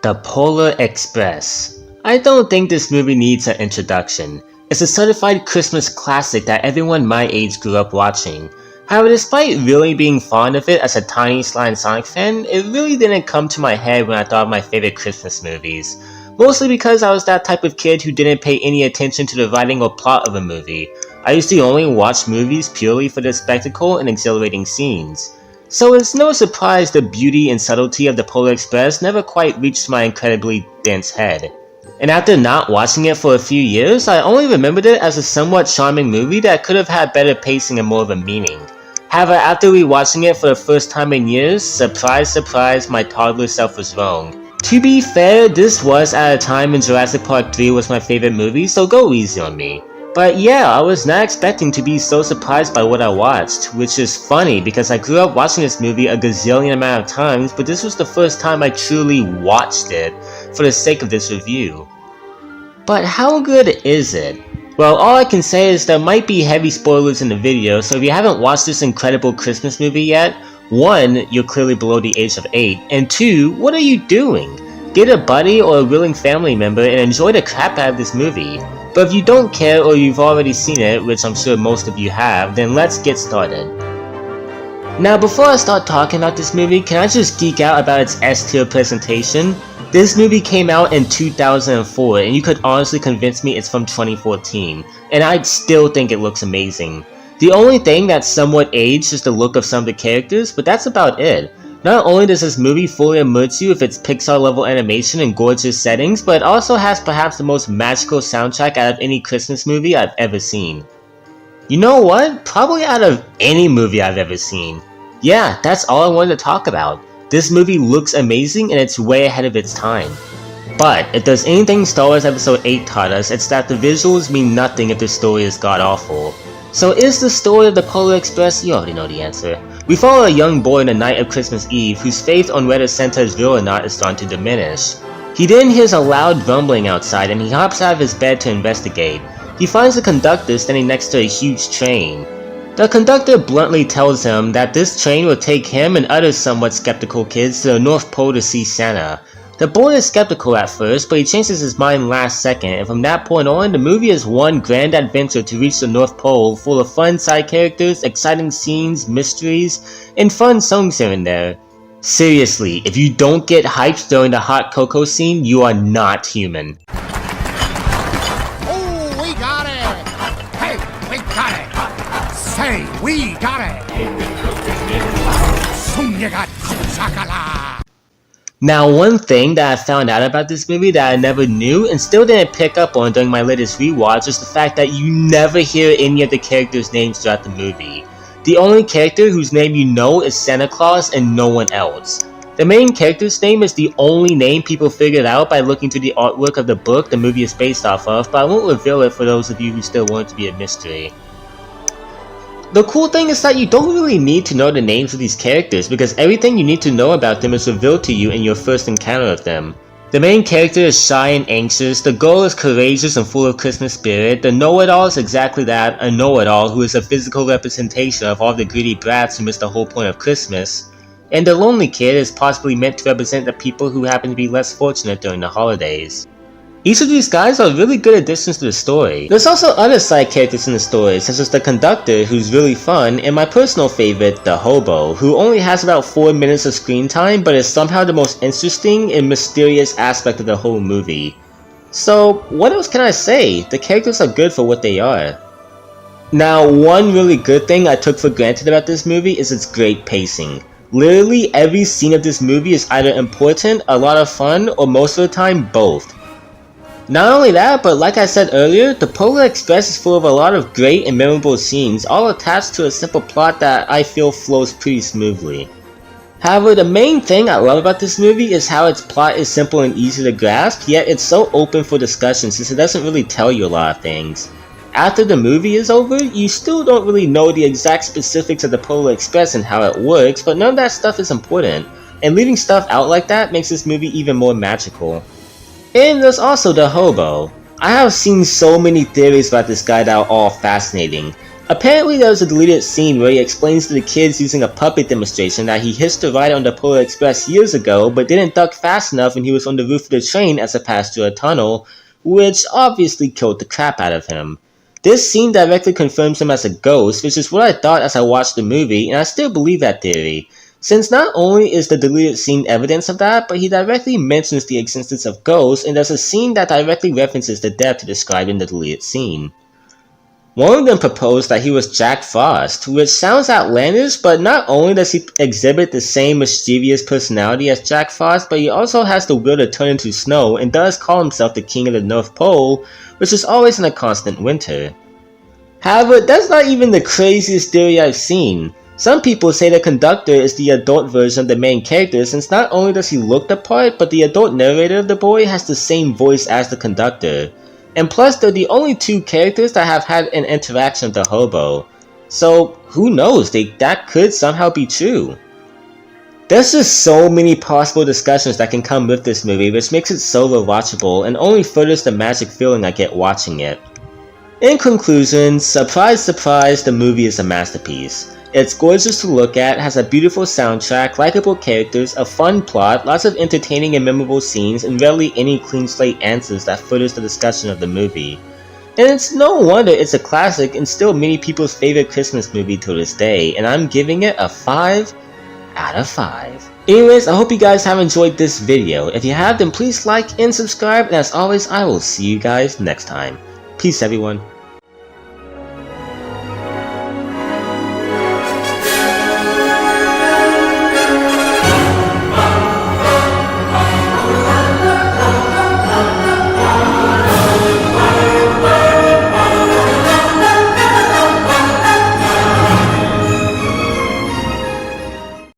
The Polar Express. I don't think this movie needs an introduction. It's a certified Christmas classic that everyone my age grew up watching. However, despite really being fond of it as a tiny Sly and Sonic fan, it really didn't come to my head when I thought of my favorite Christmas movies. Mostly because I was that type of kid who didn't pay any attention to the writing or plot of a movie. I used to only watch movies purely for the spectacle and exhilarating scenes. So it's no surprise the beauty and subtlety of the Polar Express never quite reached my incredibly dense head. And after not watching it for a few years, I only remembered it as a somewhat charming movie that could have had better pacing and more of a meaning. However, after rewatching it for the first time in years, surprise surprise, my toddler self was wrong. To be fair, this was at a time when Jurassic Park 3 was my favorite movie, so go easy on me. But yeah, I was not expecting to be so surprised by what I watched, which is funny because I grew up watching this movie a gazillion amount of times, but this was the first time I truly watched it for the sake of this review. But how good is it? Well, all I can say is there might be heavy spoilers in the video, so if you haven't watched this incredible Christmas movie yet, 1, you're clearly below the age of 8, and 2, what are you doing? Get a buddy or a willing family member and enjoy the crap out of this movie. But if you don't care or you've already seen it, which I'm sure most of you have, then let's get started. Now before I start talking about this movie, can I just geek out about its S-tier presentation? This movie came out in 2004 and you could honestly convince me it's from 2014, and I'd still think it looks amazing. The only thing that's somewhat aged is the look of some of the characters, but that's about it. Not only does this movie fully immerse you with its Pixar-level animation and gorgeous settings, but it also has perhaps the most magical soundtrack out of any Christmas movie I've ever seen. You know what? Probably out of any movie I've ever seen. Yeah, that's all I wanted to talk about. This movie looks amazing and it's way ahead of its time. But if there's anything Star Wars Episode 8 taught us, it's that the visuals mean nothing if the story is god-awful. So is the story of the Polar Express? You already know the answer. We follow a young boy on the night of Christmas Eve whose faith on whether Santa is real or not is starting to diminish. He then hears a loud rumbling outside and he hops out of his bed to investigate. He finds the conductor standing next to a huge train. The conductor bluntly tells him that this train will take him and other somewhat skeptical kids to the North Pole to see Santa. The boy is skeptical at first, but he changes his mind last second, and from that point on, the movie is one grand adventure to reach the North Pole, full of fun side characters, exciting scenes, mysteries, and fun songs here and there. Seriously, if you don't get hyped during the hot cocoa scene, you are not human. Oh, we got it! Hey, we got it! Say, we got it! Soon you got Chakala! Now, one thing that I found out about this movie that I never knew and still didn't pick up on during my latest rewatch is the fact that you never hear any of the characters' names throughout the movie. The only character whose name you know is Santa Claus and no one else. The main character's name is the only name people figured out by looking through the artwork of the book the movie is based off of, but I won't reveal it for those of you who still want it to be a mystery. The cool thing is that you don't really need to know the names of these characters because everything you need to know about them is revealed to you in your first encounter with them. The main character is shy and anxious, the girl is courageous and full of Christmas spirit, the know-it-all is exactly that, a know-it-all who is a physical representation of all the greedy brats who miss the whole point of Christmas, and the lonely kid is possibly meant to represent the people who happen to be less fortunate during the holidays. Each of these guys are really good additions to the story. There's also other side characters in the story, such as the conductor, who's really fun, and my personal favorite, the hobo, who only has about 4 minutes of screen time, but is somehow the most interesting and mysterious aspect of the whole movie. So, what else can I say? The characters are good for what they are. Now, one really good thing I took for granted about this movie is its great pacing. Literally every scene of this movie is either important, a lot of fun, or most of the time, both. Not only that, but like I said earlier, the Polar Express is full of a lot of great and memorable scenes, all attached to a simple plot that I feel flows pretty smoothly. However, the main thing I love about this movie is how its plot is simple and easy to grasp, yet it's so open for discussion since it doesn't really tell you a lot of things. After the movie is over, you still don't really know the exact specifics of the Polar Express and how it works, but none of that stuff is important, and leaving stuff out like that makes this movie even more magical. And there's also the hobo. I have seen so many theories about this guy that are all fascinating. Apparently there was a deleted scene where he explains to the kids using a puppet demonstration that he hitched a ride on the Polar Express years ago but didn't duck fast enough when he was on the roof of the train as it passed through a tunnel, which obviously killed the crap out of him. This scene directly confirms him as a ghost, which is what I thought as I watched the movie, and I still believe that theory, since not only is the deleted scene evidence of that, but he directly mentions the existence of ghosts, and there's a scene that directly references the death described in the deleted scene. One of them proposed that he was Jack Frost, which sounds outlandish, but not only does he exhibit the same mischievous personality as Jack Frost, but he also has the will to turn into snow and does call himself the King of the North Pole, which is always in a constant winter. However, that's not even the craziest theory I've seen. Some people say the conductor is the adult version of the main character, since not only does he look the part, but the adult narrator of the boy has the same voice as the conductor. And plus, they're the only two characters that have had an interaction with the hobo. So, who knows, that could somehow be true. There's just so many possible discussions that can come with this movie, which makes it so rewatchable and only furthers the magic feeling I get watching it. In conclusion, surprise surprise, the movie is a masterpiece. It's gorgeous to look at, has a beautiful soundtrack, likable characters, a fun plot, lots of entertaining and memorable scenes, and rarely any clean slate answers that furthers the discussion of the movie. And it's no wonder it's a classic and still many people's favorite Christmas movie to this day, and I'm giving it a 5 out of 5. Anyways, I hope you guys have enjoyed this video. If you have, then please like and subscribe, and as always, I will see you guys next time. Peace everyone.